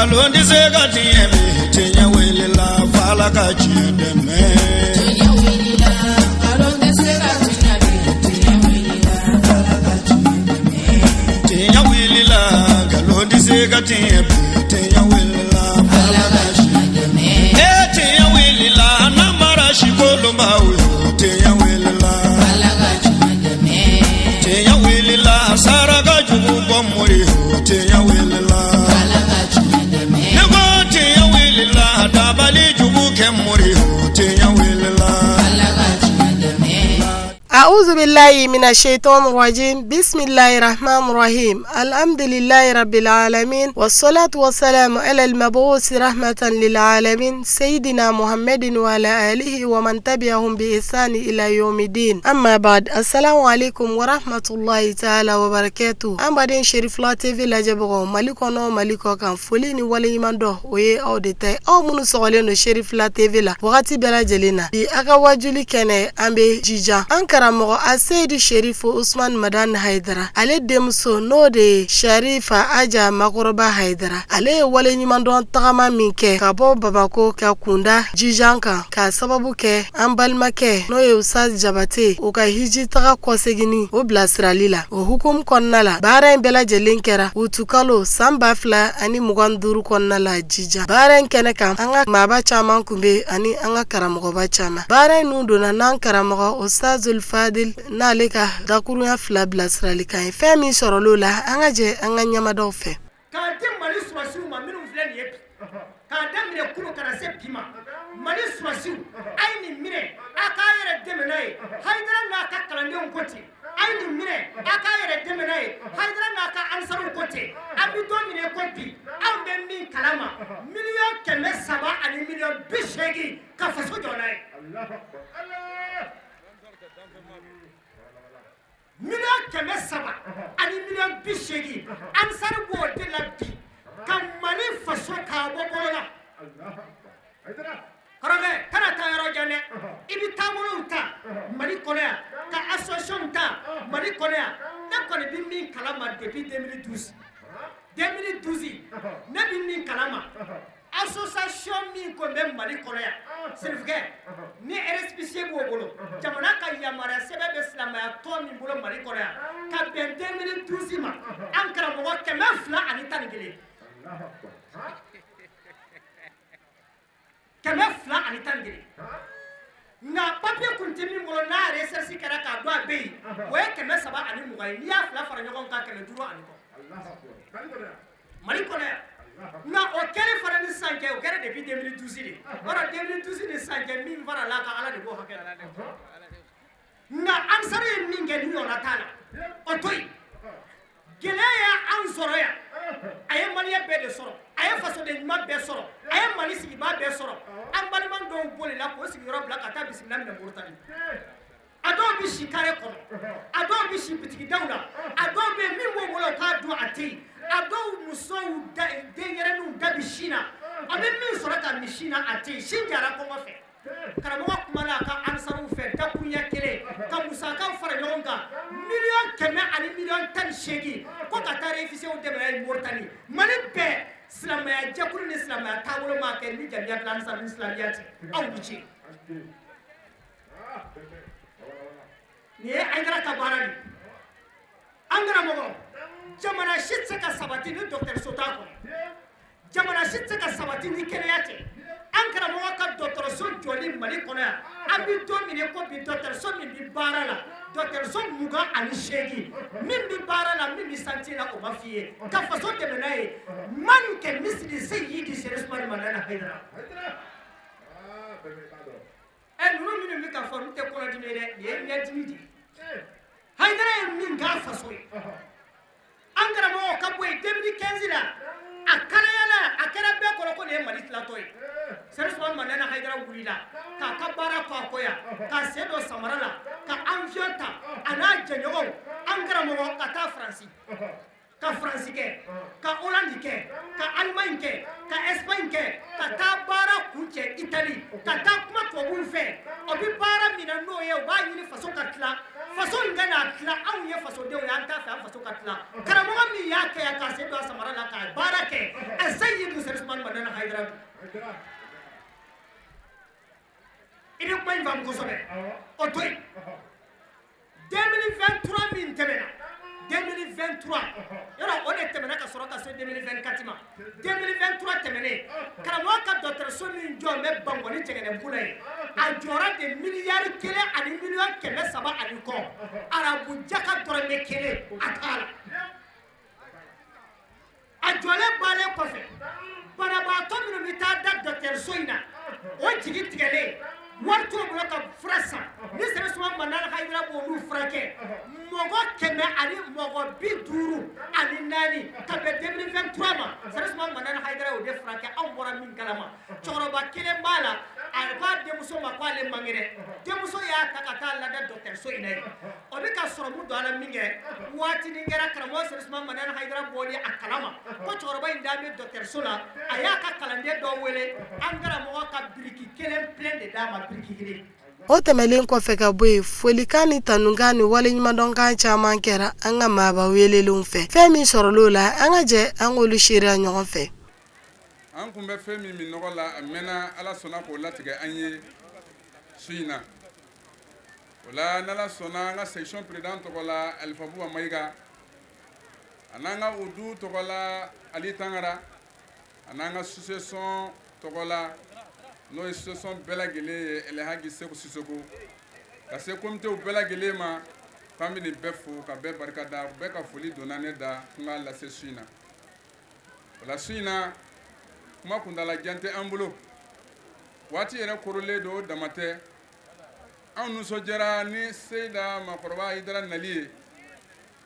ngalon di se ga tieme tinya wele la fala ka chide me tinya wele la ngalon di se ga tinya wele la fala ka chide me tinya wele la ngalon di se ga tinya wele la fala ka chide me tinya wele la namara shikolo mawe tinya wele la fala ka chide me tinya wele la sara ga jubu bomori tinya wele la fala ka chide me tinya wele la dabali jubu kemori tinya wele la fala ka chide me. أعوذ بالله من الشيطان الرجيم بسم الله الرحمن الرحيم الحمد لله رب العالمين والصلاة والسلام على المبعوث رحمة للعالمين سيدنا محمد وعلى آله ومن تبعهم بإحسان إلى يوم الدين أما بعد السلام عليكم ورحمة الله تعالى وبركاته أما دين شريف لا تي في لاجبغو مالكو مالكو كان فوليني ولي من دو وي أو ديتاي أو منو سغلينو شريف لا تي في لا وغاتي بلا جلينا بي أغا واجولي كني أمبي جيجا أنكرا مغو أسيد شريف عثمان مدان هيدرا علي دمسو نو دي شريفة أجا مغربا هيدرا علي ولي نمان دون تغما منكي كابو باباكو كاكوندا جيجانكا كسببو كي أمبالما كي نو يوساز جاباتي وكا هيجي تغا كوسيجيني وبلا سراليلا وحكم كونالا بارين بلا جلين كرا وتوكالو سامبافلا أني مغان دورو كونالا جيجا بارين كنكا أنغا مابا چامان كومبي أني أنغا كرامغوبا چاما بارين نودونا نان كرامغو أستاذ الفادل نالك داكورو يا فلا بلا سراليكا فامي سورولولا أنغا جي أنغا نياما دوفي كادم مالي سواسيو ما منو فلان يبي كادم ميري كولو كراسي بيما مالي سواسيو أيني ميري أكاير الدمناي هايدرا ناكا كلانديون كوتي أيني ميري أكاير الدمناي هايدرا ناكا أنصارو كوتي أبي دو ميري كوتي أم بمين كلاما مليون كمي سبا أني مليون بشيغي كفاسو جوناي مليون كمي سبا أني مليون بشيغي أنصارو بودي لبي كمالي فاسو كابو بولا Karabe kana ta yaro jane ibi tamulu ta mali korea ka association ta mali korea na ko ni min kalama depuis 2012 na min kalama association min ko be mali korea sirfge ni RSPC bo bolo jamana ka yamara sebe be islamaya to min bolo mali korea ka ben 2012 ma ankara mo ka mafla ani tangile kɛmɛ fila ani tan ni kelen nka papiye kun tɛ min bolo n'a recherche kɛra k'a dɔn a bɛ yen o ye 300 ani 20 ye n'i y'a fila fara ɲɔgɔn kan 500 ani kɔ mali kɔnɔ yan nka o kɛlen fara ni san cɛ o kɛra depuis 2012 de wala 2012 ni san cɛ min fara la kan ala de b'o hakɛ la nka ansari ye min kɛ ni ɲɔgɔnna t'a la o to yen gɛlɛya y'an sɔrɔ yan a ye maliyɛn bɛɛ de sɔrɔ a ye fasoden ɲuman bɛɛ sɔrɔ a ye mali sigibaa bɛɛ sɔrɔ an baliman dɔw bolila k'o sigiyɔrɔ bila ka taa bisimila minɛ Moritani a dɔw bɛ si kare kɔnɔ a dɔw bɛ si bitigidaw la a dɔw bɛ min b'o bolo k'a dun a tɛ yen a dɔw musow denyɛrɛninw da bɛ sin na a bɛ min sɔrɔ ka min sin na a tɛ yen sin jara kɔngɔ fɛ karamɔgɔ kumana a ka ansariw fɛ dakuruɲɛ kelen ka musakaw fara ɲɔgɔn kan miliyɔn 100 ani miliyɔn 18 ko ka taa réfugiés dɛmɛ Moritani mali bɛɛ silamɛya jɛkulu ni silamɛya taabolo ma kɛ ni jamiya dilan ni silamɛya tɛ aw ni ce nin ye Aidara ka baara de an karamɔgɔ jamana si tɛ se ka sabati ni dɔgɔtɔrɔso t'a kɔnɔ jamana si tɛ se ka sabati ni kɛnɛya tɛ an karamɔgɔ ka dɔgɔtɔrɔso jɔli mali kɔnɔ yan an bɛ don min ko bi dɔgɔtɔrɔso min bɛ baara la dɔgɔtɔrɔso 28 min bɛ baara la min bɛ santi la o ma f'i ye ka faso dɛmɛ n'a ye man kɛ misiri se yi di Seydi Ousmane Madani Haidara ninnu minnu bɛ ka fɔ n tɛ kɔnɔdimi ye dɛ nin ye ɲɛdimi de ye Haidara ye min k'a faso ye an karamɔgɔ ka bɔ yen 2015 la a kalayala a kɛra bɛɛ kɔrɔ ko nin ye mali tilatɔ ye Seydi Ousmane Madani Haidara wulila k'a ka baara to a kɔ yan k'a sen don samara la ka avion ta a n'a jɛɲɔgɔnw an karamɔgɔ ka taa Faransi ka Faransi kɛ ka Hollande kɛ ka Allemagne kɛ ka Espagne kɛ ka taa baara kuncɛ Italie ka taa kuma tubabuw fɛ kɔfɛ o bɛ baara min na n'o ye o b'a ɲini faso ka tila faso in ka n'a tila anw ye fasodenw ye an t'a fɛ an faso ka tila karamɔgɔ min y'a kɛ yan k'a sen don a samara la k'a baara kɛ a Seyidu Sɛrifu Usumani Mandela Hayidara i bɛ kuma in faamu kosɛbɛ o to yen 2023 min tɛmɛna 2023 yɔrɔ o de tɛmɛna ka sɔrɔ ka se 2024 ma 2023 tɛmɛnen karamɔgɔ ka dɔgɔtɔrɔso min jɔ bɛ Bankɔni Jɛgɛnɛbu la yen a jɔra de miliyari 1 ani miliyɔn 300 ani kɔ arabu jaka dɔrɔmɛ 1 a t'a la a jɔlen bannen kɔfɛ banabaatɔ minnu bɛ taa da dɔgɔtɔrɔso in na o jigi tigɛlen wari t'o bolo ka fura san ni Sɛrifu Usumani Mandela Hayidara b'olu furakɛ mɔgɔ 100 ani mɔgɔ 54 ka bɛn 2023 ma Sɛrifu Usumani Mandela Hayidara y'o de furakɛ anw bɔra min kalama cɛkɔrɔba kelen b'a la a ko a denmuso ma ko ale man kɛnɛ denmuso y'a ta ka taa lada dɔgɔtɔrɔso in na yen o bɛ ka sɔrɔmu don a la min kɛ waatinin kɛra karamɔgɔ Sɛrifu Usumani Mandela Hayidara bɔli a kalama ko cɛkɔrɔba in dalen bɛ dɔgɔtɔrɔso la a y'a ka kalanden dɔ wele an karamɔgɔ ka biriki kelen plein de d'a ma biriki kelen. O tɛmɛlen kɔfɛ ka bɔ yen folikan ni tanukan ni waleɲumandɔnkan caman kɛra an ka maaba welelenw fɛ fɛn min sɔrɔl'o la an ka jɛ an k'olu seereya ɲɔgɔn fɛ. An kun bɛ fɛn min nɔgɔ la a mɛnna Ala sɔnna k'o latigɛ an ye su in na o la n'Ala sɔnna an ka section président tɔgɔ la Alifa Buba Mayiga a n'an ka Udu tɔgɔ la Ali Tangara a n'an ka succession tɔgɔ la n'o ye succession bɛɛ lajɛlen ye Elhaji Seku Sisoko ka se comitew bɛɛ lajɛlen ma k'an bɛ nin bɛɛ fo ka bɛɛ barikada bɛɛ ka foli donna ne da n k'a lase su in na o la su in na kuma kuntala jan tɛ an bolo waati yɛrɛ korolen don dama tɛ anw nisɔndiyara ni Seyida Makɔrɔba Hayidara nali ye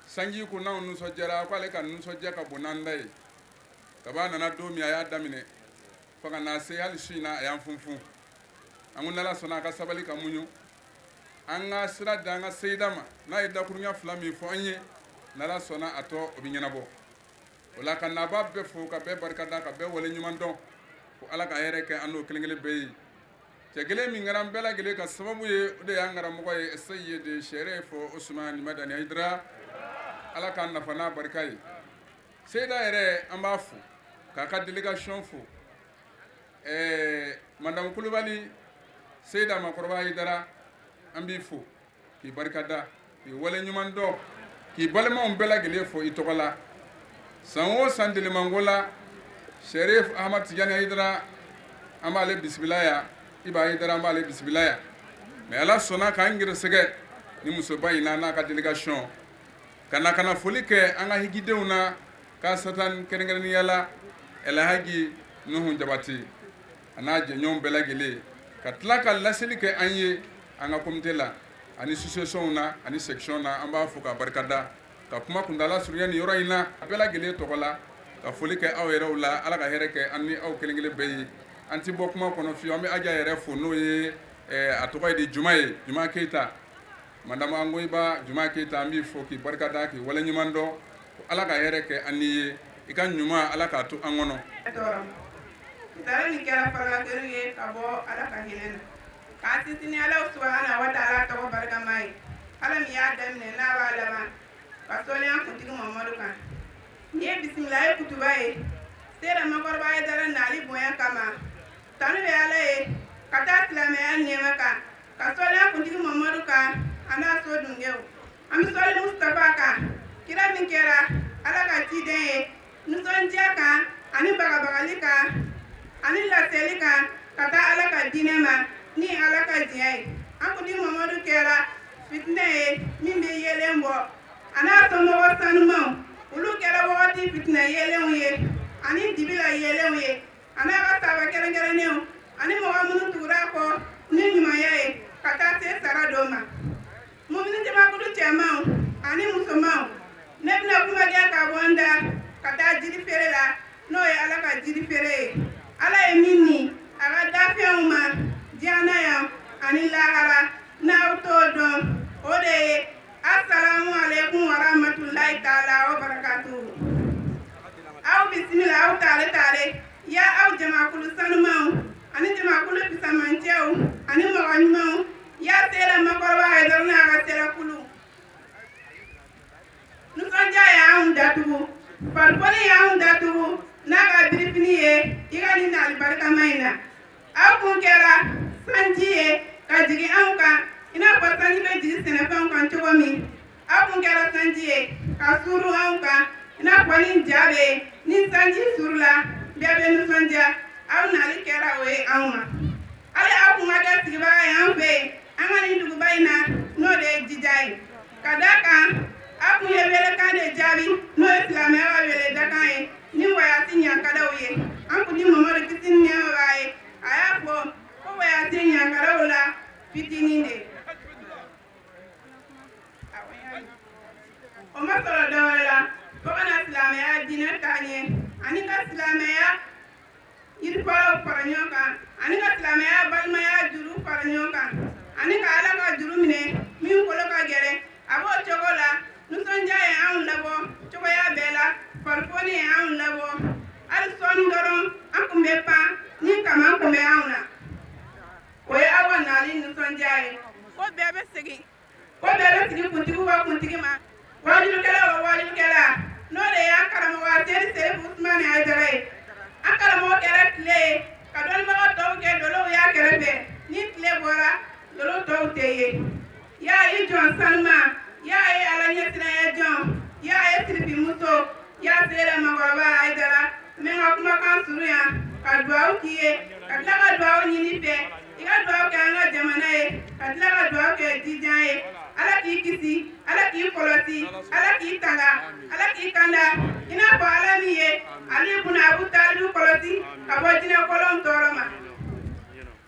sanji ko n'anw nisɔndiyara k'ale ka nisɔndiya ka bon n'an da ye kab'a nana don min a y'a daminɛ fo ka na se hali su in na a y'an funfun an ko n'Ala sɔnna a ka sabali ka muɲu an ka sira da an ka Seyida ma n'a ye dakuruɲa 2 min fɔ an ye n'Ala sɔnna a tɔ o bɛ ɲɛnabɔ o la ka naba bɛɛ fo ka bɛɛ barikada ka bɛɛ waleɲuman dɔn ko Ala ka hɛrɛ kɛ an n'o kelen kelen bɛɛ ye cɛ kelen min kɛra an bɛɛ lajɛlen ka sababu ye o de y'an karamɔgɔ ye Seyidi Sɛrifu Usumani Mandela Hayidara Ala k'a nafa n'a barika ye Seyida yɛrɛ an b'a fo k'a ka délégation fo Madame Kulubali Seyida Makɔrɔba Hayidara an b'i fo k'i barikada k'i waleɲuman dɔn k'i balimaw bɛɛ lajɛlen fo i tɔgɔ la san o san delimanko la Sɛrifu Ahmad Tijani Hayidara an b'ale bisimila ya Iba Hayidara an b'ale bisimila ya mais Ala sɔnna k'an gɛrɛsɛgɛ ni musoba in na n'a ka délégation ka na foli kɛ an ka hijidenw na k'a satan kɛrɛnkɛrɛnnenya la Elhaji Nuhu Jabate a n'a jɛɲɔgɔn bɛɛ lajɛlen ka tila ka laseli kɛ an ye an ka comité la ani succession na ani section na an b'a fo ka barikada ka kuma kuntala surunya ni yɔrɔ in na a bɛɛ lajɛlen tɔgɔ la ka foli kɛ aw yɛrɛw la Ala ka hɛrɛ kɛ an ni aw kelen kelen bɛɛ ye an ti bɔ kuma kɔnɔ fiyewu an bɛ Aja yɛrɛ fo n'o ye a tɔgɔ ye de Juma ye Juma Keyita Madame Angoyiba Juma Keyita an b'i fo k'i barikada k'i waleɲuman dɔn ko Ala ka hɛrɛ kɛ an ni ye i ka ɲuman Ala k'a to an kɔnɔ. Tare ni kɛra faralankɛriw ye ka bɔ Ala ka hinɛ na k'a sinsin ni Ala subahana wa taala tɔgɔ barikama ye Ala min y'a daminɛ n'a b'a laban ka sɔli an kuntigi Mamadu kan ni ye bisimila ye kutuba ye Seyida Makɔrɔba Hayidara nali bonya kama tanu bɛ Ala ye ka taa silamɛya nɛɛma kan ka sɔli an kuntigi Mamadu kan a n'a so dunkew an bɛ sɔli Mustafa kan kira min kɛra Ala ka ciden ye nisɔndiya kan ani bagabagali kan ani laseli kan ka taa Ala ka diinɛ ma ni Ala ka diɲɛ ye an kuntigi Mamadu kɛra fitinɛ ye min bɛ yelen bɔ a n'a somɔgɔ sanumanw olu kɛra wagati fitinɛ yelenw ye ani dibila yelenw ye a n'a ka saba kɛrɛnkɛrɛnnenw ani mɔgɔ minnu tugura kɔ ni ɲumanya ye ka taa se sara dɔ ma mumini jamakulu cɛmanw ani musomanw ne bɛna kuma kɛ ka bɔ n da ka taa jiri feere la n'o ye Ala ka jiri feere ye Ala ye min ni a ka dafɛnw ma diɲɛ yan ani lahara n'aw t'o dɔn o de ye assalamu alaikum wa rahmatulahi taala wa barakatuhu aw bisimila aw taale taale ya aw jamakulu sanumanw ani jamakulu fisamancɛw ani mɔgɔ ɲumanw y'a sera makɔrɔba Haidara n'a ka serakulu nisɔndiya y'anw datugu farifoni y'anw datugu n'a ka birifini ye i ka nin nali barikama in na aw kun kɛra sanji ye ka jigin anw kan i n'a fɔ sanji bɛ jigin sɛnɛfɛnw kan cogo min aw kun kɛra sanji ye ka suru anw kan i n'a fɔ ni ja bɛ yen ni sanji surula bɛɛ bɛ nisɔndiya aw nali kɛra o ye anw ma hali aw kun ka kɛ sigibaga ye anw fɛ yen an ka nin duguba in na n'o de ye jija ye ka da kan aw kun ye welekan de jaabi n'o ye silamɛya ka weledakan ye ni wayasi ɲankadaw ye an kun di Mamadu kisi ni nɛɛma b'a ye a y'a fɔ ko wayasi ɲankadaw la fitinin de o ma sɔrɔ dɔwɛrɛ la fo kana silamɛya diinɛ taa ɲɛ ani ka silamɛya yirifɔlaw fara ɲɔgɔn kan ani ka silamɛya balimaya juru fara ɲɔgɔn kan ani ka Ala ka juru minɛ min kolo ka gɛlɛn a b'o cogo la nisɔndiya ye anw labɔ cogoya bɛɛ la farifoni ye anw labɔ hali sɔɔni dɔrɔn an kun bɛ pan ni kama kun bɛ anw na o ye aw ka nali nisɔndiya ye ko bɛɛ bɛ segin kuntigiw ka kuntigi ma wajulukɛla o wajulukɛla n'o de y'an karamɔgɔ Seydi Serifu Usumani Haidara ye an karamɔgɔ kɛra tile ye ka dɔnnibaga tɔw kɛ dolow y'a kɛrɛfɛ ni tile bɔra dolow tɔw tɛ ye y'a ye jɔn sanuma y'a ye Ala ɲɛsiranya jɔn y'a ye sirifimuso y'a sera makɔrɔba Haidara n bɛ n ka kumakan surunya ka dugawu k'i ye ka tila ka dugawu ɲini fɛ i ka dugawu kɛ an ka jamana ye ka tila ka dugawu kɛ jijan ye Ala k'i kisi Ala k'i kɔlɔsi Ala k'i tanga Ala k'i kanda i n'a fɔ Ala min ye Ali ibn Abu Talib kɔlɔsi ka bɔ jinɛ kɔlɔnw tɔɔrɔ ma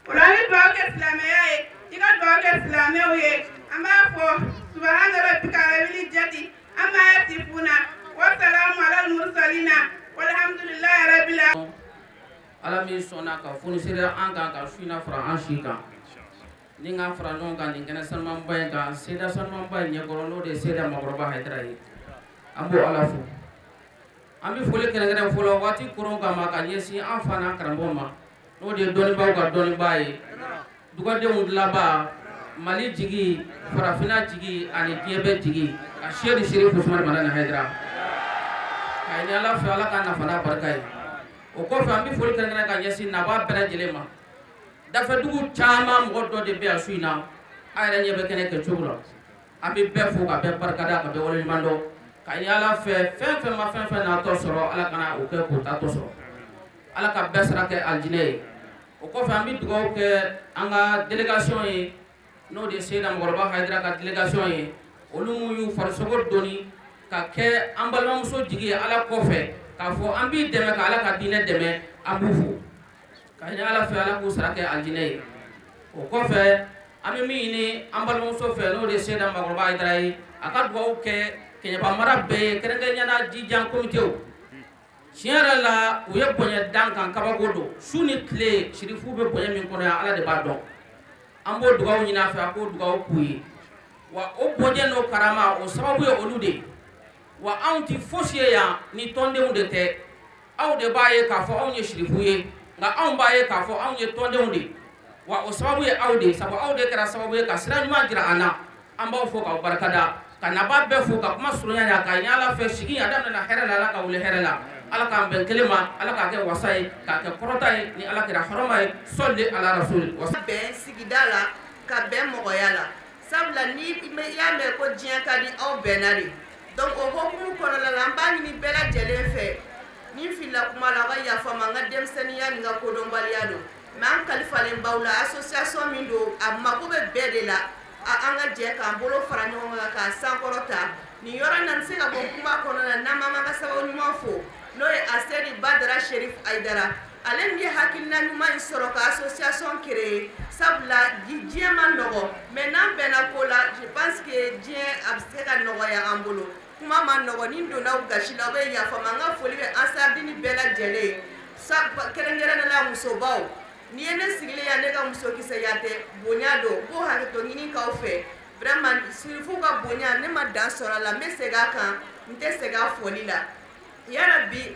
o la an bɛ dugawu kɛ silamɛya ye i ka dugawu kɛ silamɛw ye an b'a fɔ subahana rabbika rabbil izzati amma yasifuna wa salamun alal mursalina walhamdulillahi rabbil alamin. Ala min sɔnna ka fonisere an kan ka su in na fara an si kan ni n ka fara ɲɔgɔn kan nin kɛnɛ sanumanba in kan seda sanumanba in ɲɛkɔrɔ n'o de ye Seydi Makɔrɔba Haidara ye an b'o Ala fo an bɛ foli kɛrɛnkɛrɛn fɔlɔ waati koron kama ka ɲɛsin an fa n'an karamɔgɔ ma n'o de ye dɔnnibaaw ka dɔnnibaa ye dugadenw dilanbaa Mali jigi farafinna jigi ani diɲɛ bɛɛ jigi ka Seydi Serifu Usumani Madani Haidara ka ɲini Ala fɛ Ala ka nafa n'a barika ye o kɔfɛ an bɛ foli kɛrɛnkɛrɛn ka ɲɛsin nabaa bɛɛ lajɛlen ma dafɛdugu caman mɔgɔ dɔ de bɛ yan su in na a yɛrɛ ɲɛ bɛ kɛnɛ kɛcogo la an bɛ bɛɛ fo ka bɛɛ barikada ka bɛɛ waleɲuman dɔn ka ɲini Ala fɛ fɛn fɛn ma fɛn fɛn natɔ sɔrɔ Ala kana o kɛ k'o tatɔ sɔrɔ Ala ka bɛɛ sara kɛ alijinɛ ye o kɔfɛ an bɛ dugawu kɛ an ka délégation ye n'o de ye Seydi Makɔrɔba Haidara ka délégation ye olu mun y'u farisogo doni ka kɛ an balimamuso jigi ye Ala kɔfɛ k'a fɔ an b'i dɛmɛ ka Ala ka diinɛ dɛmɛ an b'u fo ka ɲini Ala fɛ Ala k'u sara kɛ alijinɛ ye o kɔfɛ an bɛ min ɲini an balimamuso fɛ n'o de ye Seydi Makɔrɔba Haidara ye a ka dugawu kɛ Kɛɲɛba mara bɛɛ ye kɛrɛnkɛrɛnnenya jijan komitew tiɲɛ yɛrɛ la u ye bonya dan kan kabako don su ni tile sirifu bɛ bonya min kɔnɔ yan Ala de b'a dɔn an b'o dugawu ɲini a fɛ a k'o dugawu k'u ye wa o bonya n'o karama o sababu ye olu de wa anw ti fosi ye yan ni tɔndenw de tɛ aw de b'a ye k'a fɔ anw ye sirifu ye nka anw b'a ye k'a fɔ anw ye tɔndenw de wa o sababu ye aw de sabu aw de kɛra sababu ye ka sira ɲuman jira an na an b'aw fo k'aw barikada ka naba bɛɛ fo ka kuma surunya ɲa ka ɲini Ala fɛ sigi a daminɛna hɛrɛ la Ala ka wuli hɛrɛ la Ala k'an bɛn kelen ma Ala k'a kɛ wasa ye k'a kɛ kɔrɔta ye ni Ala kɛra hɔrɔma ye sɔli ala rasul bɛn sigida la ka bɛn mɔgɔya la sabula ni y'a mɛn ko diɲɛ ka di aw bɛnna de donc o hokumu kɔnɔna la an b'a ɲini bɛɛ lajɛlen fɛ ni filila kuma la a ka yafa n ma n ka denmisɛnninya ni n ka kodɔnbaliya don mais an kalifalen baw la association min don a mako bɛ bɛɛ de la an ka jɛ k'an bolo fara ɲɔgɔn kan k'a sankɔrɔta nin yɔrɔ in na n tɛ se ka bɔ kuma kɔnɔ na n'an m'an ka sababu ɲuman fo n'o ye Seydi Badara Cherif Haidara ale min ye hakilina ɲuman in sɔrɔ ka association créer sabula diɲɛ ma nɔgɔ mais n'an bɛnna ko la je pense que diɲɛ a bɛ se ka nɔgɔya an bolo kuma ma nɔgɔ ni donna gasi la o bɛ yafa n ma n ka foli bɛ ansardini bɛɛ lajɛlen ye kɛrɛnkɛrɛnnenya la musobaw ni ye ne sigilen yan ne ka musokisɛ ya tɛ bonya don k'o hakɛto ɲini k'aw fɛ vraiment sirifu ka bonya ne ma dan sɔrɔ a la n bɛ segin a kan n tɛ segin a foli la yarabi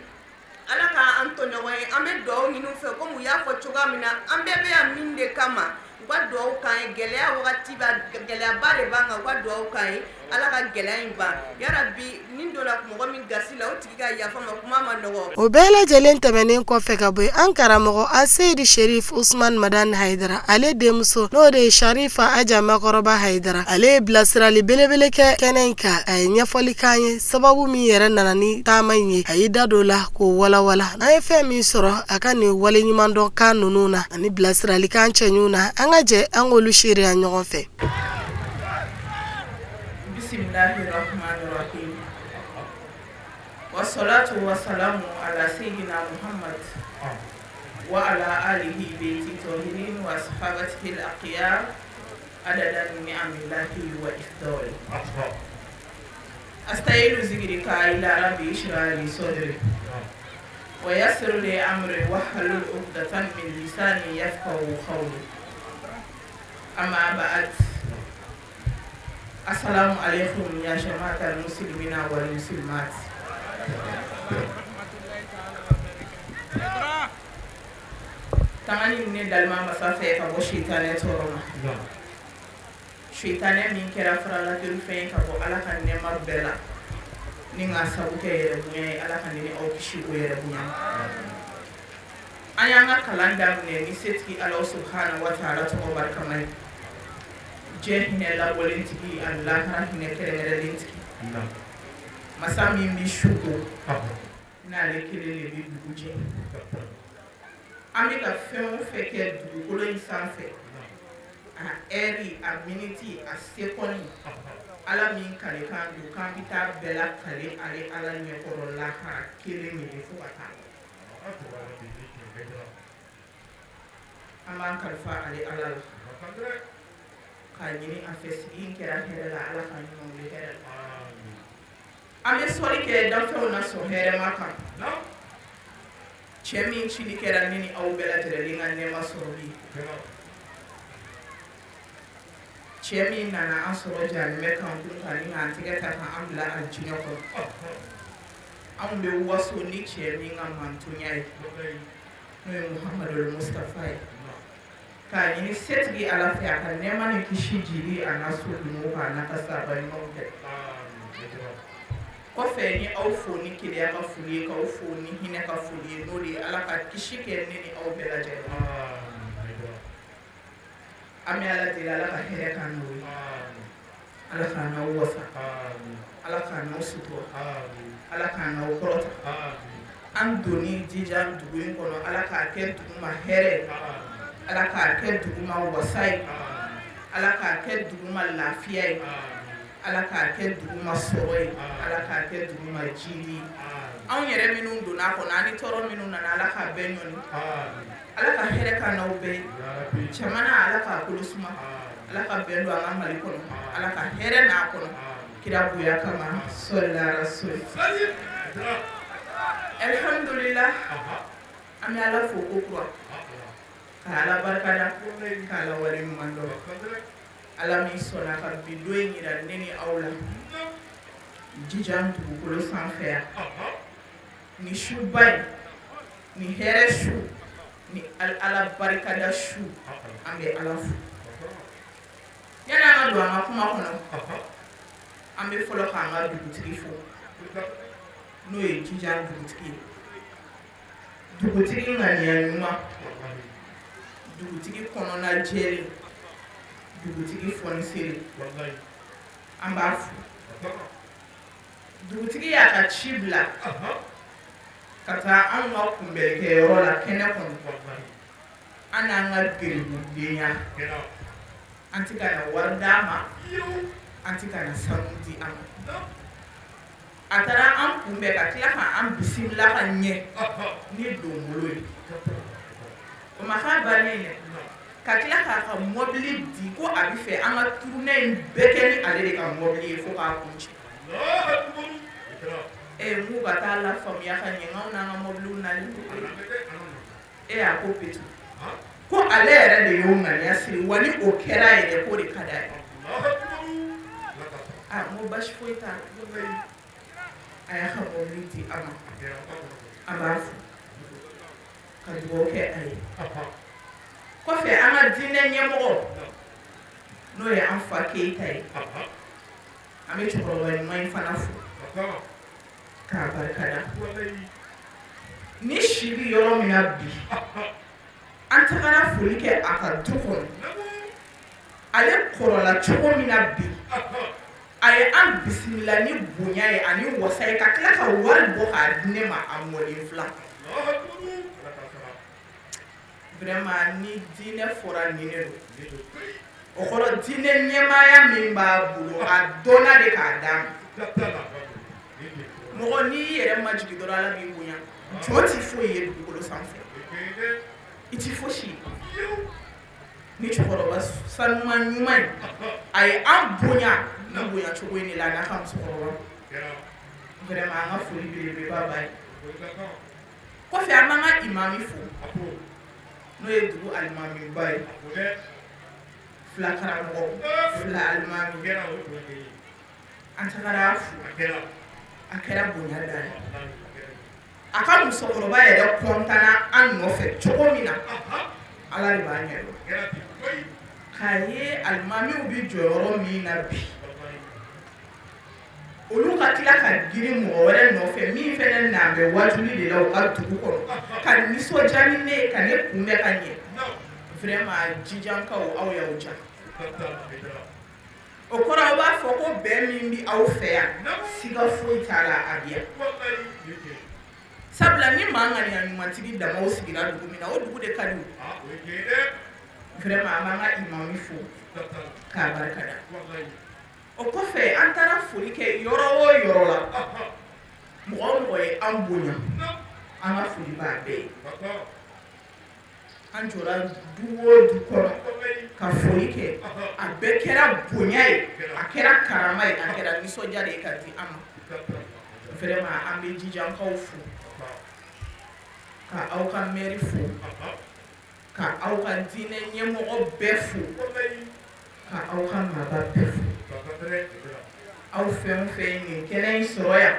Ala k'an to ɲɔgɔn ye an bɛ dugawu ɲini u fɛ komi u y'a fɔ cogoya min na an bɛɛ bɛ yan min de kama wa duwawu kan ye gɛlɛya wagati ba gɛlɛyaba de b'an kan wa duwawu kan ye ala ka gɛlɛya in ban yarabi nin donna mɔgɔ min gasi la o tigi ka yafa ma kuma ma nɔgɔ. O bɛɛ lajɛlen tɛmɛnen kɔfɛ ka bɔ yen an karamɔgɔ Aseyidi Sherif Usman Madan Haidara ale denmuso n'o de ye Sharifa Aja Makɔrɔba Haidara ale ye bilasirali belebele kɛ kɛnɛ in kan a ye ɲɛfɔli k'an ye sababu min yɛrɛ nana ni taama in ye a y'i da don la k'o walawala an ye fɛn min sɔrɔ a ka nin waleɲuman dɔn kan ninnu na ani bilasirali kan cɛɲu na an ka jɛ an k'olu seereya ɲɔgɔn fɛ. Bismillahirrahmanirrahim. Wassalatu wassalamu ala sayyidina Muhammad wa ala alihi baiti tahirin wa sahabatihi al-aqyar adadan ni'amillahi wa ifdali. Astaghfiru zikrika ila rabbi ishrah li sadri wa yassir li amri wahlul 'uqdatan min lisani yafqahu qawli. Amma ba'd. Assalamu alaikum ya jama'atal muslimina wal muslimat. Tangani ne dalma masafe ka bo shaytane toroma. Shaytane min kera farala tul fe ka bo ala kan ne mabela. Ni nga sabu ke yere bunya ala kan ni o kishi o yere bunya. Ayanga kalanda ne ni setki Allah subhanahu wa ta'ala to barkamai. Jehine la bolentiki Allah rahine kere lentiki. Masami mi shuko. Na le kele le bi buje. Ami ka fɛn o fɛn kɛ dugukolo in sanfɛ a ɛri a miniti a sekɔni ala min kale kan don k'an bɛ taa bɛɛ la kale ale ala ɲɛkɔrɔ lahara kelen de fo ka taa an b'an kalifa ale ala la k'a ɲini a fɛ sigi in kɛra hɛrɛ la ala ka ɲumanw bɛ hɛrɛ la an bɛ sɔli kɛ danfɛnw na sɔn hɛrɛma kan cɛ min cili kɛra ne ni aw bɛɛ lajɛlen ka nɛɛma sɔrɔli cɛ min nana an sɔrɔ jalimɛ kan kun kan ni k'an tɛgɛ ta kan an bila alijinɛ kɔnɔ anw bɛ waso ni cɛ min ka mantonya ye n'o ye Muhamadu Mustafa ye k'a ɲini setigi ala fɛ a ka nɛɛma ni kisi jiri a n'a so dunun k'a n'a ka sahaba ɲumanw bɛɛ kɔfɛ ni aw fo ni keleya ka foli ye k'aw fo ni hinɛ ka foli ye n'o de ye ala ka kisi kɛ ne ni aw bɛɛ lajɛlen an bɛ ala deli ala ka hɛrɛ k'an n'o ye ala k'an n'aw wasa ala k'an n'aw sutura ala k'an n'aw kɔrɔta an donni jija dugu in kɔnɔ ala k'a kɛ dugu ma hɛrɛ ala k'a kɛ dugu ma wasa ye ala k'a kɛ dugu ma lafiya ye ala k'a kɛ dugu ma sɔrɔ ye ala k'a kɛ dugu ma jiri anw yɛrɛ minnu donna kɔnɔ ani tɔɔrɔ minnu nana ala k'a bɛɛ ɲɔni ala ka hɛrɛ ka n'aw bɛɛ jamana ala k'a kolo suma ala ka bɛn don an ka mali kɔnɔ ala ka hɛrɛ n'a kɔnɔ kira bonya kama sɔlila rasuli alhamdulillah an bɛ ala fo ko kura ka ala barikada k'a lawale ɲuman dɔn ala min sɔnna ka bi don in yira ne ni aw la jijan dugukolo sanfɛ yan ni suba in ni hɛrɛ su ni ala barikada su an bɛ ala fo yani an ka don an ka kuma kɔnɔ an bɛ fɔlɔ k'an ka dugutigi fo n'o ye jijan dugutigi ye dugutigi ŋaniya ɲuman dugutigi kɔnɔna jɛlen dugutigi fɔnisere an b'a fo dugutigi y'a ka ci bila ka taa anw ka kunbɛnkɛyɔrɔ la kɛnɛ kɔnɔ an n'an ka gerebudenya an tɛ ka na wari d'a ma an tɛ ka na sanu di a ma a taara an kunbɛn ka tila k'an bisimila ka ɲɛ ni donbolo ye o ma k'a bannen dɛ ka tila k'a ka mɔbili di ko a bɛ fɛ an ka turunɛ in bɛɛ kɛ ni ale de ka mɔbili ye fo k'a kunci m'u ka taa la faamuya ka ɲɛ anw n'an ka mɔbiliw nali a ko petu ko ale yɛrɛ de y'o ŋaniya siri wa ni o kɛra yɛrɛ k'o de ka d'a ye n ko basi foyi t'a la a y'a ka mɔbili di a ma an b'a fo ka dugawu kɛ a ye kɔfɛ an ka diinɛ ɲɛmɔgɔ n'o ye an fa Keyita ye an bɛ cɛkɔrɔba ɲuman in fana fo k'a barikada ni si bɛ yɔrɔ min na bi an tagara foli kɛ a ka du kɔnɔ ale kɔrɔla cogo min na bi a ye an bisimila ni bonya ye ani wasa ye ka tila ka wari bɔ k'a di ne ma a mɔlen fila vraiment ni diinɛ fɔra nin de don o kɔrɔ diinɛ ɲɛmaaya min b'a bolo a dɔnna de k'a d'a ma mɔgɔ n'i yɛrɛ majigi dɔrɔn Ala b'i bonya jɔn tɛ foyi ye dugukolo sanfɛ i tɛ fosi ye ni cɛkɔrɔba sanuma ɲuman ye a ye an bonya ni bonya cogo in de la n'a ka musokɔrɔba vraiment an ka foli belebeleba b'a ye kɔfɛ an b'an ka imami fo n'o ye dugu alimamiba ye fila karamɔgɔ fila alimami an tagara fo a kɛra bonya da ye a ka musokɔrɔba yɛrɛ kɔntana an nɔfɛ cogo min na Ala de b'a ɲɛ dɔn k'a ye alimamiw bɛ jɔyɔrɔ min na bi olu ka tila ka girin mɔgɔ wɛrɛ nɔfɛ min fɛnɛ na bɛ wajuli de la u ka dugu kɔnɔ ka nisɔndiya ni ne ye ka ne kunbɛ ka ɲɛ vraiment jijankaw aw y'aw ja o kɔrɔ aw b'a fɔ ko bɛn min bɛ aw fɛ yan siga foyi t'a la a bɛ yan sabula ni maa ŋaniya ɲumantigi damaw sigira dugu min na o dugu de ka di u vraiment an b'an ka imami fo k'a barikada o kɔfɛ an taara foli kɛ yɔrɔ o yɔrɔ la mɔgɔ o mɔgɔ ye an bonya an ka foli b'a bɛɛ ye an jɔra du o du kɔnɔ ka foli kɛ a bɛɛ kɛra bonya ye a kɛra karama ye a kɛra nisɔndiya de ye ka di an ma vraiment an bɛ jijankaw fo ka aw ka maire fo ka aw ka diinɛ ɲɛmɔgɔ bɛɛ fo ka aw ka maaba bɛɛ fo aw fɛn o fɛn nin kɛnɛ in sɔrɔ yan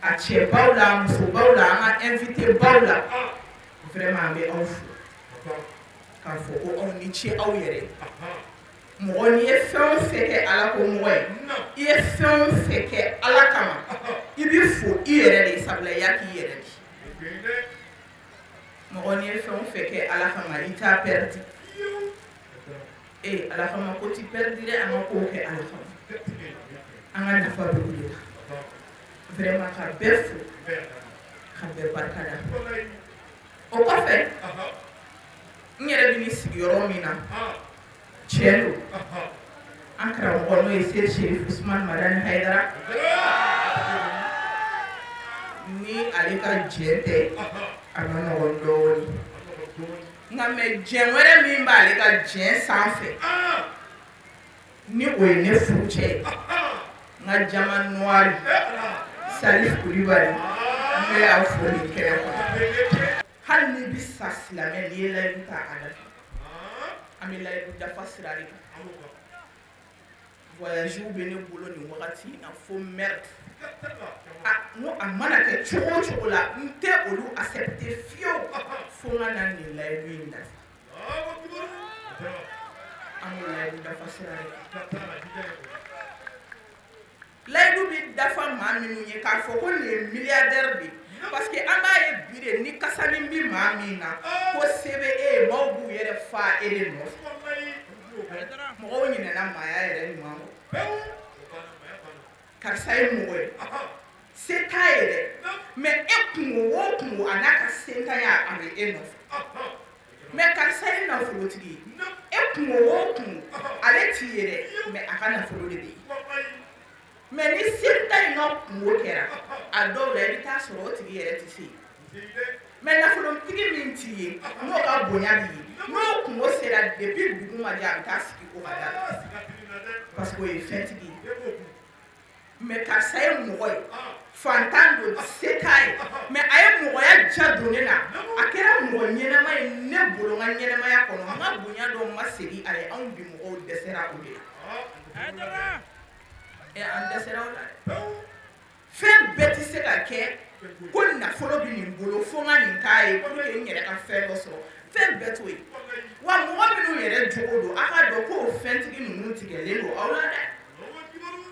a cɛbaw la a musobaw la an ka invité baw la vraiment an bɛ aw fo k'a fɔ ko aw ni ce aw yɛrɛ mɔgɔ n'i ye fɛn o fɛn kɛ Ala ko mɔgɔ ye i ye fɛn o fɛn kɛ Ala kama i b'i fo i yɛrɛ de sabula i y'a k'i yɛrɛ de mɔgɔ n'i ye fɛn o fɛn kɛ Ala kama i t'a perdu Ala kama ko ti perdu dɛ an ka kow kɛ Ala kama an ka nafa bɛ olu de la vraiment ka bɛɛ fo ka bɛɛ barikada o kɔfɛ n yɛrɛ bɛ ni sigiyɔrɔ min na tiɲɛ don an karamɔgɔ n'o ye Seydi Cherif Usmane Madani Hayidara ni ale ka jɛ tɛ a ma nɔgɔn dɔɔnin nka mɛ jɛn wɛrɛ min b'ale ka jɛn sanfɛ ni o ye ne furucɛ ye n ka jama noiri Salif Kulibali n bɛ y'a fo nin kɛnɛ kɔnɔ hali n'i bɛ sa silamɛ n'i ye layidu ta a la an bɛ layidu dafa sira de kan voyages bɛ ne bolo nin wagati in na fo mɛrɛti n a mana kɛ cogo o cogo la n tɛ olu accepter fiyewu fo n ka na nin layidu in dafa an bɛ layidu dafa sira de kan layidu bɛ dafa maa minnu ye k'a fɔ ko nin ye milliardaire de parce que an b'a ye bi de ni kasani bɛ maa min na ko se bɛ e ye maaw b'u yɛrɛ fa e de nɔfɛ mɔgɔw ɲinɛna maaya yɛrɛ ɲuman kɔ karisa ye mɔgɔ ye se t'a ye dɛ mais e kungo o kungo a n'a ka sentanya a bɛ e nɔfɛ mais karisa ye nafolotigi ye e kungo o kungo ale t'i ye dɛ mais a ka nafolo de bɛ yen mais ni senta in ka kungo kɛra a dɔw la i bɛ taa sɔrɔ o tigi yɛrɛ tɛ se yen mais nafolotigi min t'i ye n'o ka bonya b'i ye n'o kungo sera depuis dugu ma jɛ a bɛ taa sigi o ka da la parce que o ye fɛntigi ye mais karisa ye mɔgɔ ye fantan don se t'a ye mais a ye mɔgɔya ja don ne na a kɛra mɔgɔ ɲɛnama ye ne bolo n ka ɲɛnamaya kɔnɔ n ka bonya dɔw ma segin a ye anw bi mɔgɔw dɛsɛra o de la an dɛsɛra o la fɛn bɛɛ tɛ se ka kɛ ko nafolo bɛ nin bolo fo n ka nin k'a ye pour que n yɛrɛ ka fɛn dɔ sɔrɔ fɛn bɛɛ to yen wa mɔgɔ minnu yɛrɛ jogo don a ka dɔn ko o fɛntigi ninnu tigɛlen don aw la dɛ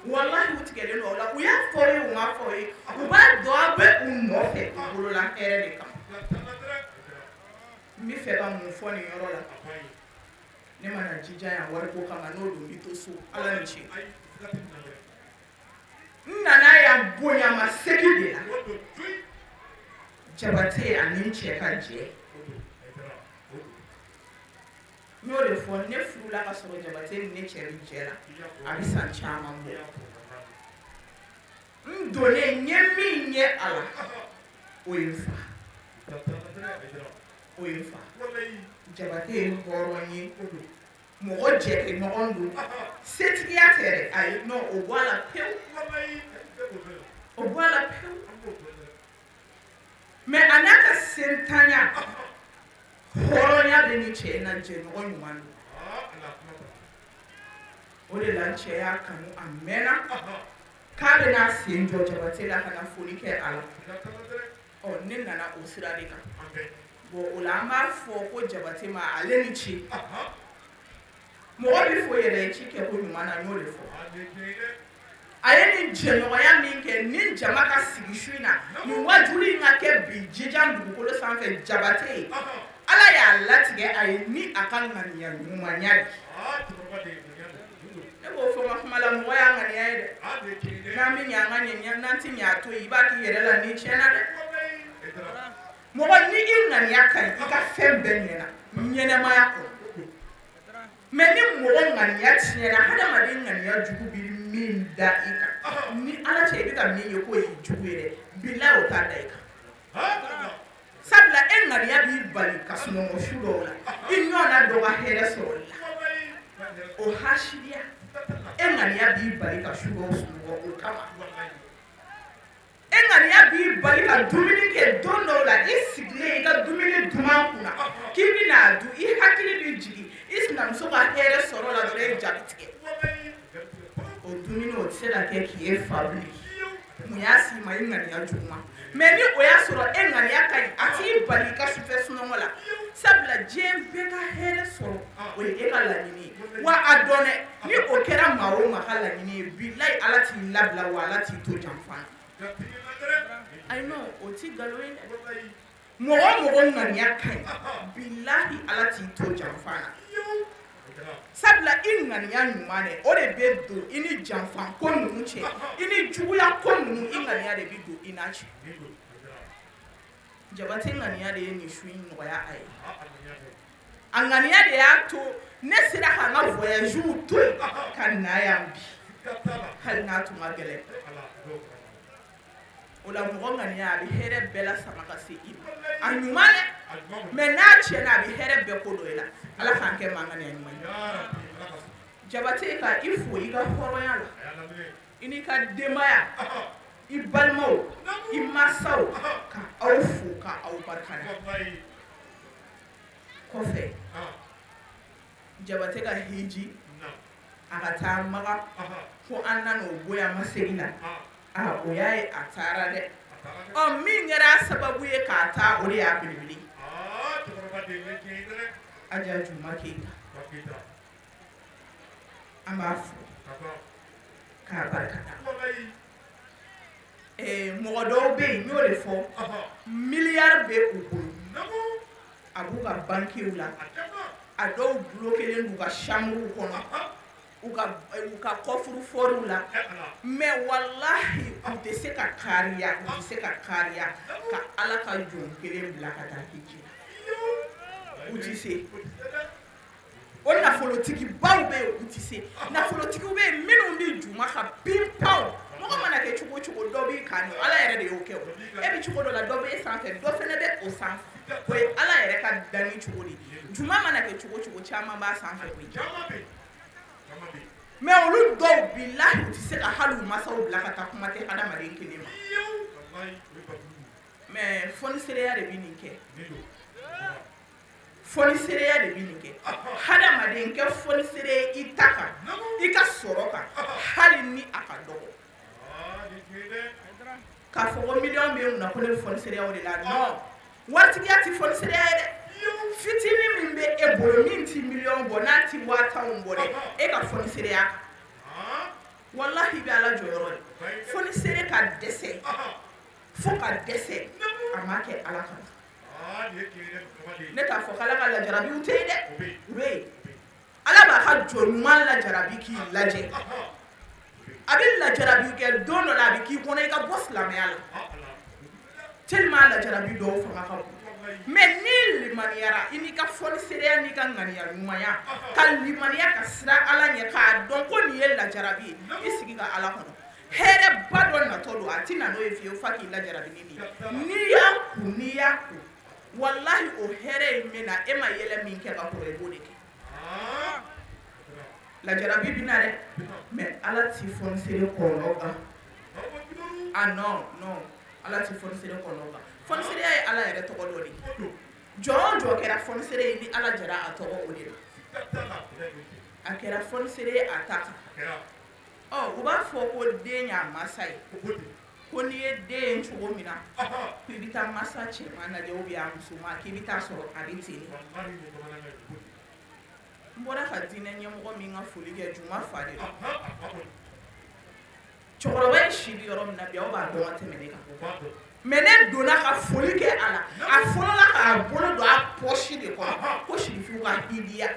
wallahi u tigɛlen don aw la u y'a fɔ ye u m'a fɔ ye u b'a dɔn aw bɛ u nɔfɛ u bolola hɛrɛ de kan n bɛ fɛ ka mun fɔ nin yɔrɔ la ne mana jija yan wariko kama n'o don n bɛ to so ala ni ce n nana yan bonyamasegin de la Jabate ani n cɛ ka jɛ n y'o de fɔ ne furula ka sɔrɔ Jabate ni ne cɛ bi jɛ la a bɛ san caman bɔ n donnen n ye min ye a la o ye n fa o ye n fa Jabate ye hɔrɔn ye mɔgɔ jɛɲɔgɔn don setigiya tɛ dɛ ayi non o bɔ a la pewu o bɔ a la pewu mais a n'a ka sentanya hɔrɔnya bɛ ni cɛ na jɛɲɔgɔn ɲuman don o de la cɛ y'a kanu a mɛnna k'a bɛna sen jɔ Jabate la ka na foli kɛ a la ɔ ne nana o sira de kan bon o la an b'a fɔ ko Jabate ma ale ni ce mɔgɔ bɛ fɔ yɛrɛ ye ci kɛ ko ɲuman na n y'o de fɔ a ye nin jɛɲɔgɔnya min kɛ ni jama ka sigi su in na nin wajuli in ka kɛ bi jijan dugukolo sanfɛ Jabate ye ala y'a latigɛ a ye ni a ka ŋaniya ɲumanya de ne b'o fɔ n ka kuma la mɔgɔ y'a ŋaniya ye dɛ n'an bɛ ɲɛ an ka ɲɛ n'an tɛ ɲɛ a to yen i b'a k'i yɛrɛ la n'i tiɲɛna dɛ mɔgɔ ni i ŋaniya ka ɲi i ka fɛn bɛɛ ɲɛna ɲɛnɛmaya kɔnɔ mais ni mɔgɔ ŋaniya tiɲɛna hadamaden ŋaniya jugu bɛ min da i kan ni ala cɛ i bɛ ka min ye k'o ye jugu ye dɛ bilahi o t'a da i kan sabula e ŋaniya b'i bali ka sunɔgɔ su dɔw la i ɲɔgɔnna dɔ ka hɛrɛ sɔrɔli la o hasidiya e ŋaniya b'i bali ka su dɔw sunɔgɔ o kama e ŋaniya b'i bali ka dumuni kɛ don dɔw la i sigilen i ka dumuni duman kunna k'i bɛna dun i hakili bɛ jigin i sinamuso ka hɛrɛ sɔrɔ la dɔrɔn e jaabi tigɛ o dumuni o tɛ se ka kɛ k'i ye fa bilen mun y'a s'i ma i ŋaniya juguman mais ni o y'a sɔrɔ e ŋaniya ka ɲi a t'i bali i ka sufɛ sunɔgɔ la sabula diɲɛ bɛɛ ka hɛrɛ sɔrɔ o ye e ka laɲini ye wa a dɔn dɛ ni o kɛra maa o maa ka laɲini ye bilahi ala t'i labila wa ala t'i to janfa na ayi non o t'i nkalon ye dɛ mɔgɔ o mɔgɔ ŋaniya ka ɲi bilahi ala t'i to janfa na sabula i ŋaniya ɲuman dɛ o de bɛ don i ni janfa ko ninnu cɛ i ni juguya ko ninnu i ŋaniya de bɛ don i n'a cɛ Jabate ŋaniya de ye nin su in nɔgɔya a ye a ŋaniya de y'a to ne sera ka n ka voyagew to yen ka na yan bi hali n'a tun ka gɛlɛn o la mɔgɔ ŋaniya a bɛ hɛrɛ bɛɛ lasama ka se i ma a ɲuman dɛ mais n'a tiɲɛna a bɛ hɛrɛ bɛɛ ko dɔ i la ala k'an kɛ maa ŋaniya ɲuman ye Jabate ka i fo i ka hɔrɔnya la i n'i ka denbaya i balimaw i masaw ka aw fo ka aw barikada kɔfɛ Jabate ka hiji a ka taa maga fo an nana o bonyamasegin na o y'a ye a taara dɛ ɔ min kɛra sababu ye k'a taa o de y'a belebele Aja Juma Keita an b'a fo k'a barikada mɔgɔ dɔw bɛ yen n y'o de fɔ miliyari bɛ u bolo a b'u ka bankiw la a dɔw bulokelen b'u ka chambre kɔnɔ u ka kɔfuru fɔriw la mais wallahi u tɛ se ka kariya ka ala ka jɔn kelen bila ka taa hiji la u tɛ se o nafolotigibaw bɛ yen u tɛ se nafolotigiw bɛ yen minnu bɛ juma ka pinpaw mɔgɔ mana kɛ cogo o cogo dɔ b'i kan ala yɛrɛ de y'o kɛ o e bɛ cogo dɔ la dɔ b'e sanfɛ dɔ fana bɛ o sanfɛ o ye ala yɛrɛ ka danni cogo de juma mana kɛ cogo o cogo caman b'a sanfɛ koyi mais olu dɔw bilahi u tɛ se ka hali u masaw bila ka taa kuma tɛ adamaden kelen ma mais fɔnisereya de bɛ nin kɛ fɔnisereya de bɛ nin kɛ hadamaden kɛ fɔnisere i ta kan i ka sɔrɔ kan hali ni a ka dɔgɔ k'a fɔ ko miliyɔn bɛ yen nɔ ko ne bɛ fɔnisereya o de la non waritigiya tɛ fɔnisereya ye dɛ fitini min bɛ e bolo min ti miliyɔn bɔ n'a ti 10,000 bɔ dɛ e ka fonisereya kan wallahi bɛ ala jɔyɔrɔ ye fonisere ka dɛsɛ fo ka dɛsɛ a ma kɛ ala kama ne t'a fɔ k'ala ka lajarabiw tɛ yen dɛ u bɛ yen ala b'a ka jɔ ɲuman lajarabi k'i lajɛ a bɛ lajarabi kɛ don dɔ la a bɛ k'i kɔnɔ i ka bɔ silamɛya la tellement lajarabi dɔw fanga ka bon mais ni limaniyara i n'i ka fɔnisereya n'i ka ŋaniya ɲumanya ka limaniya ka sira ala ɲɛ k'a dɔn ko nin ye lajarabi ye i sigi ka ala kɔnɔ hɛrɛ ba dɔ natɔ don a ti na n'o ye fiyewu fa k'i lajarabi ni nin ye n'i y'a kun wallahi o hɛrɛ in bɛ na e ma yɛlɛ min kɛ ka kɔrɔ i b'o de kɛ lajarabi bɛ na dɛ mais ala t'i fɔnisere kɔlɔlɔ kan ah non non ala t'i fɔnisere kɔlɔlɔ kan fɔnisereya ye ala yɛrɛ tɔgɔ dɔ de ye jɔn o jɔn kɛra fɔnisere ye ni ala jara a tɔgɔ o de la a kɛra fɔnisere ye a ta kan u b'a fɔ ko den y'a masa ye ko n'i ye den ye cogo min na k'i bɛ taa masa cɛman lajɛ ou bien a musoman k'i bɛ taa sɔrɔ a bɛ ten n bɔra ka diinɛ ɲɛmɔgɔ min ka foli kɛ juma fa de don cɛkɔrɔba in sili yɔrɔ min na bi aw b'a dɔn ka tɛmɛ ne kan mais ne donna ka foli kɛ a la a fɔlɔla k'a bolo don a pɔsi de kɔnɔ ko sirifiw ka hidiya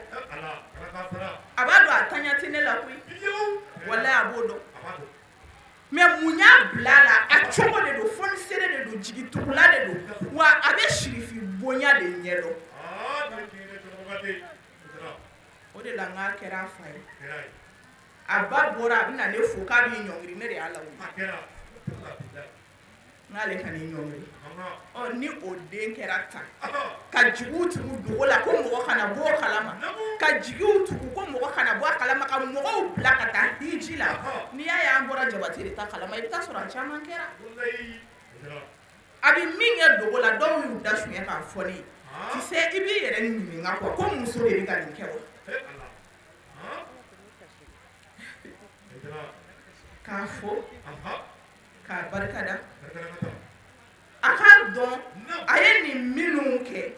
a b'a dɔn a taɲa tɛ ne la koyi walayi a b'o dɔn mais mun y'a bila a la a cogo de don fɔnisere de don jigitugula de don wa a bɛ sirifi bonya de ɲɛ dɔn o de la n k'a kɛra a fa ye a ba bɔra a bɛ na ne fo k'a b'i ɲɔngiri ne de y'a lawuli n'ale ka n'i ɲɔngiri ni o den kɛra tan ka jigiw tugu dogo la ko mɔgɔ kana bɔ o kalama ka jigiw tugu ko mɔgɔ kana bɔ a kalama ka mɔgɔw bila ka taa hiji la n'i y'a ye an bɔra jabate de ta kalama i bɛ taa sɔrɔ a caman kɛra a bɛ min kɛ dogo la dɔw y'u da suɲɛ k'a fɔ ne ye tu sais i b'i yɛrɛ ɲininka quoi ko muso de bɛ ka nin kɛ wa k'a fɔ k'a barikada a k'a dɔn a ye nin minnu kɛ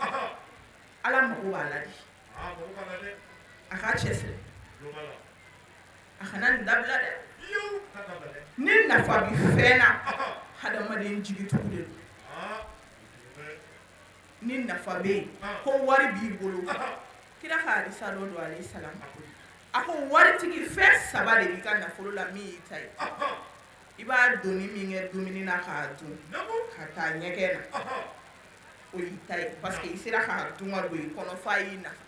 ala mago b'a la de a k'a cɛsiri a kana nin dabila dɛ ni nafa bɛ fɛn na hadamaden jigitugu de don ni nafa bɛ yen ko wari b'i bolo kira ka hadisa dɔ don alayhi salam a ko waritigi fɛn 3 de b'i ka nafolo la min y'i ta ye i b'a doni min kɛ dumuni na k'a dun ka taa ɲɛgɛn na o y'i ta ye parce que i sera k'a dun ka don i kɔnɔ f'a y'i nafa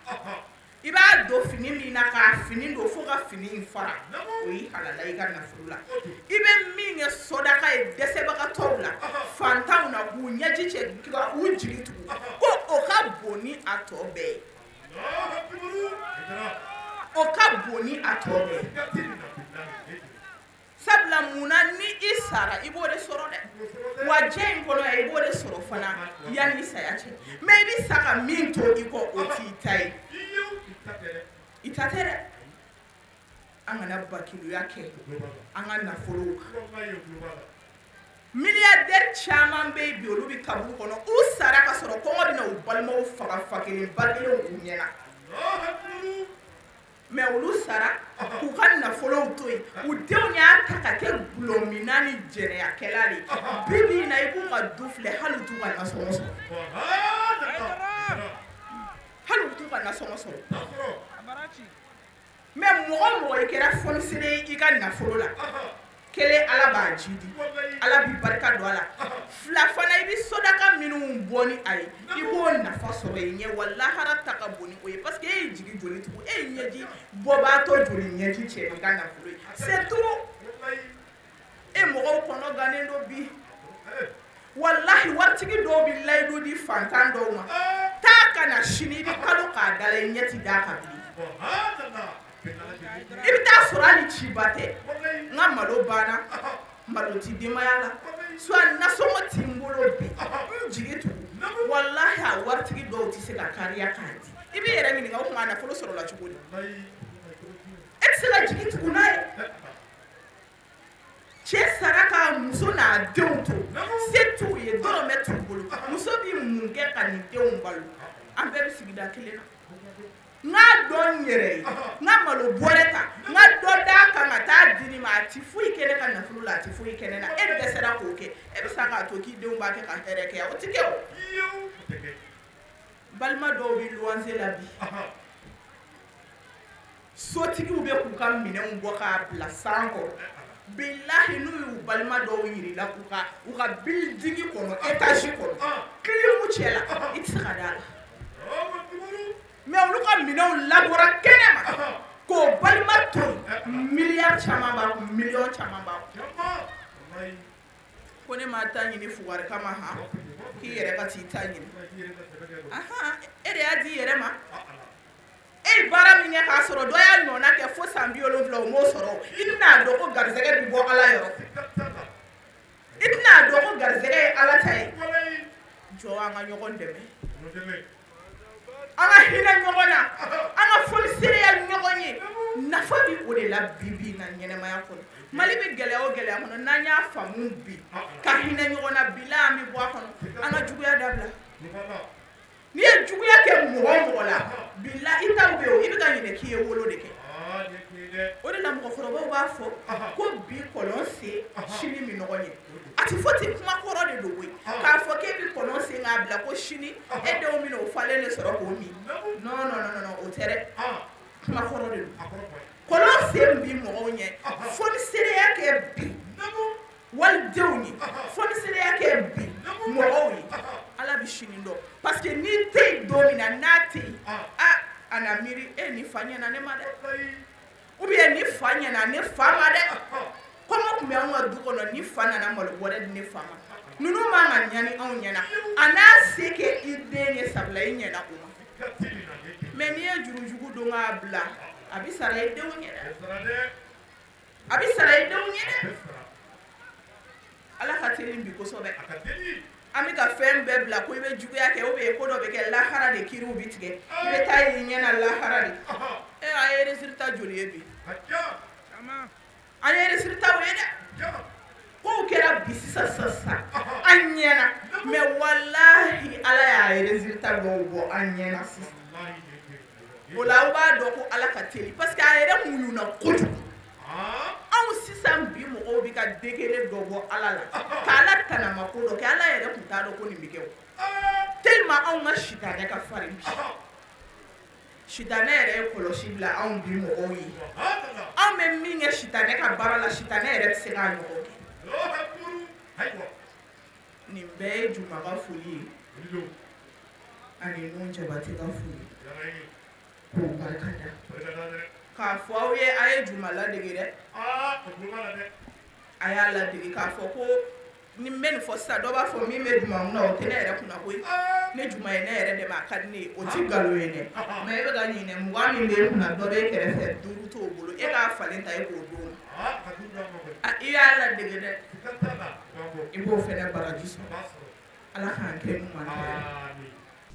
i b'a don fini min na k'a fini don fo ka fini in fara o y'i halala i ka nafolo la i bɛ min kɛ sɔdaka ye dɛsɛbagatɔw la fantanw na k'u ɲɛji cɛ k'u jigi tugu ko o ka bon ni a tɔ bɛɛ ye o ka bon ni a tɔ bɛɛ ye sabula munna ni i sara i b'o de sɔrɔ dɛ wa diɲɛ in kɔnɔ i b'o de sɔrɔ fana yanni saya cɛ mais i bɛ sa ka min to i kɔ o t'i ta ye i ta tɛ dɛ an kana bakiluya kɛ an ka nafolow kan milliardaire caman bɛ yen bi olu bɛ kaburu kɔnɔ u sara ka sɔrɔ kɔngɔ bɛ na u balimaw faga fa kelen ba kelen u ɲɛna mais olu sara k'u ka nafolow to yen u denw y'a ta ka kɛ gulɔmina ni jɛnɛyakɛla de bi bi in na i k'u ka du filɛ hali u t'u ka nasɔngɔ sɔrɔ hali u t'u ka nasɔngɔ sɔrɔ mais mɔgɔ mɔgɔ i kɛra fɔnisere i ka nafolo la kelen ala b'a ji di ala b'i barika don a la fila fana i bɛ sɔdaka minnu bɔ ni a ye i b'o nafa sɔrɔ i ɲɛ wa lahara ta ka bon ni o ye parce que e ye jigi joli tugu e ye ɲɛji bɔbaatɔ joli ɲɛji cɛ i ka nafolo ye c'est tout e mɔgɔw kɔnɔ gannen don bi walahi waritigi dɔw bɛ layidu di fantan dɔw ma taa ka na sini i bɛ kalo k'a da la i ɲɛ ti d'a kan bilen i bɛ taa sɔrɔ hali ciba tɛ n ka malo banna malo ti denbaya la soit nasɔngɔ ti n bolo bi n jigi tugu walahi a waritigi dɔw tɛ se ka kariya k'a di i bɛ yɛrɛ ɲininka o tuma a nafolo sɔrɔla cogo di e tɛ se ka jigi tugu n'a ye cɛ sara ka muso n'a denw to se t'u ye dɔrɔmɛ t'u bolo muso bɛ mun kɛ ka nin denw balo an bɛɛ bɛ sigida kelen na n ka dɔ n yɛrɛ ye n ka malo bɔrɛ ta n ka dɔ d'a kan ka taa di nin ma a ti foyi kɛ ne ka nafolo la a ti foyi kɛ ne na e dɛsɛra k'o kɛ e bɛ sa k'a to k'i denw b'a kɛ ka hɛrɛ kɛ o ti kɛ o balima dɔw bɛ luwanse la bi sotigiw bɛ k'u ka minɛnw bɔ k'a bila san kɔrɔ bilahi n'u y'u balima dɔw yirila u ka bilidigi kɔnɔ etazi kɔnɔ kilimu cɛ la i tɛ se ka d'a la mais olu ka minɛnw labɔra kɛnɛ ma k'o balima to miliyari caman b'a kun miliyɔn caman b'a kun ko ne ma ta ɲini fugari kama k'i yɛrɛ ka t'i ta ɲini e de y'a di i yɛrɛ ma e ye baara min kɛ k'a sɔrɔ dɔ y'a ɲɔgɔnna kɛ fo san 70 o m'o sɔrɔ i tɛna dɔn ko garisɛgɛ bɛ bɔ ala yɔrɔ i tɛna dɔn ko garisɛgɛ ye ala ta ye jɔ an ka ɲɔgɔn dɛmɛ an ka hinɛ ɲɔgɔn na an ka fonisereya ɲɔgɔn ye nafa bɛ o de la bi na ɲɛnɛmaya kɔnɔ mali bɛ gɛlɛya o gɛlɛya kɔnɔ n'an y'a faamu bi ka hinɛ ɲɔgɔn na bi la an bɛ bɔ a kɔnɔ an ka juguya dabila n'i ye juguya kɛ mɔgɔ o mɔgɔ la bila i taw bɛ yen i bɛ ka ɲinɛ k'i ye wolo de kɛ o de la mɔgɔkɔrɔbaw b'a fɔ ko bi kɔlɔn sen sini min ɲɔgɔn ye a ti fɔ ten kuma kɔrɔ de don koyi k'a fɔ k'e bɛ kɔlɔn sen k'a bila ko sini e denw bɛna o falen de sɔrɔ k'o min non o tɛ dɛ kuma kɔrɔ de don kɔlɔn sen bi mɔgɔw ɲɛ fonisereya kɛ bi walidenw ye fonisereya kɛ bi mɔgɔw ye ala bɛ sini dɔn parce que n'i tɛ yen don min na n'a tɛ yen a na miiri e ni fa ɲɛna ne ma dɛ ou bien ni fa ɲɛna ne fa ma dɛ kɔngɔ tun bɛ anw ka du kɔnɔ ni fa nana malo bɔrɛ di ne fa ma ninnu man ka ɲani anw ɲɛna a n'a se kɛ i den ye sabula i ɲɛna o ma mais n'i ye jurujugu don k'a bila a bɛ sara i denw ɲɛ dɛ a bɛ sara i denw ɲɛ dɛ ala ka teli bi kosɛbɛ an bɛ ka fɛn bɛɛ bila ko i bɛ juguya kɛ ou bien ko dɔ bɛ kɛ lahara de kiriw bi tigɛ i bɛ taa y'i ɲɛna lahara de a ye résultat joli ye bi an ye résultat ye dɛ kow kɛra bi sisan an ɲɛna mais walahi ala y'a ye résultat dɔw bɔ an ɲɛna sisan o la aw b'a dɔn ko ala ka teli parce que a yɛrɛ muɲuna kojugu anw sisan bi mɔgɔw bɛ ka degere dɔ bɔ ala la k'ala tanama ko dɔ kɛ ala yɛrɛ tun t'a dɔn ko nin bɛ kɛ o tellement anw ka sitanɛ ka farin bi sitanɛ yɛrɛ ye kɔlɔsi bila anw bi mɔgɔw ye anw bɛ min kɛ sitanɛ ka baara la sitanɛ yɛrɛ tɛ se k'a ɲɔgɔn kɛ nin bɛɛ ye Juma ka foli ye ani Nuhu Jabate ka foli k'o barikada k'a fɔ aw ye a ye Juma ladege dɛ a y'a ladege k'a fɔ ko ni n bɛ nin fɔ sisan dɔ b'a fɔ min bɛ Juma kunna o tɛ ne yɛrɛ kunna koyi ne Juma ye ne yɛrɛ dɛmɛ a ka di ne ye o ti nkalon ye dɛ mais e bɛ ka ɲinɛ 20 min bɛ e kunna dɔ bɛ e kɛrɛfɛ 5 t'o bolo e k'a falen ta e k'o d'o ma i y'a ladege dɛ i b'o fɛnɛ baraji sɔrɔ ala k'an kɛ ɲuman kɛ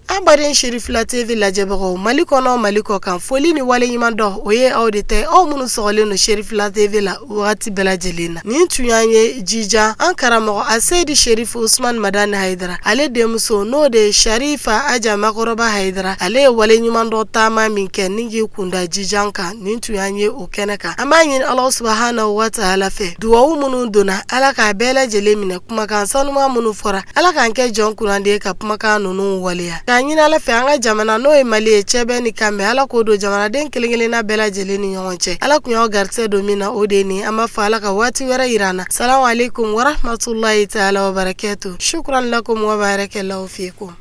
an baden Sherifila TV lajɛbagaw Mali kɔnɔ Mali kɔ kan foli ni wale ɲuman dɔ o ye aw de tɛ aw minnu sɔgɔlen no Sherifila TV la wagati bɛɛ lajɛlen na nin tun y'an ye jija an karamɔgɔ Asedi Sherif Usman Madani Haidara ale denmuso n'o de Sharifa Aja Makɔrɔba Haidara ale ye wale ɲuman dɔ taama min kɛ ni k'i kunda jijan kan nin tun y'an ye o kɛnɛ kan an b'a ɲini Ala subhanahu wa ta'ala fɛ duwawu minnu donna ala k'a bɛɛ lajɛlen minɛ kumakan sanuman minnu fɔra ala k'an kɛ jɔn kunnanden ka kumakan ninnu waleya k'a ɲini ala fɛ an ka jamana n'o ye Mali ye cɛ bɛɛ ni kan mɛn ala k'o don jamanaden kelen-kelenna bɛɛ lajɛlen ni ɲɔgɔn cɛ ala kun y'aw garisɛgɛ don min na o de ye nin an b'a fɔ ala ka waati wɛrɛ yira an na salamu alaikum wa rahmatulahi ta'ala wa barakatuh shukran lakum wa barakallahu fiikum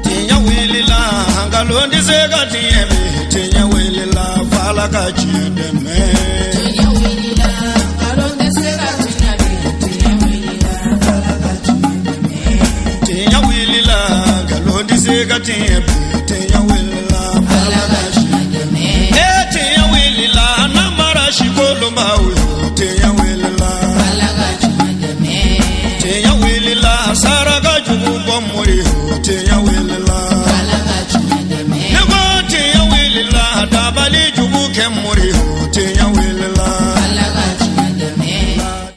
tinya wilila hangalondi sega tieme tinya wilila fala ka chideme tinya wilila hangalondi sega tinya wilila hangalondi sega tieme tinya wilila fala ka chideme tinya wilila namara shikolo mawe tinya wilila fala ka chideme tinya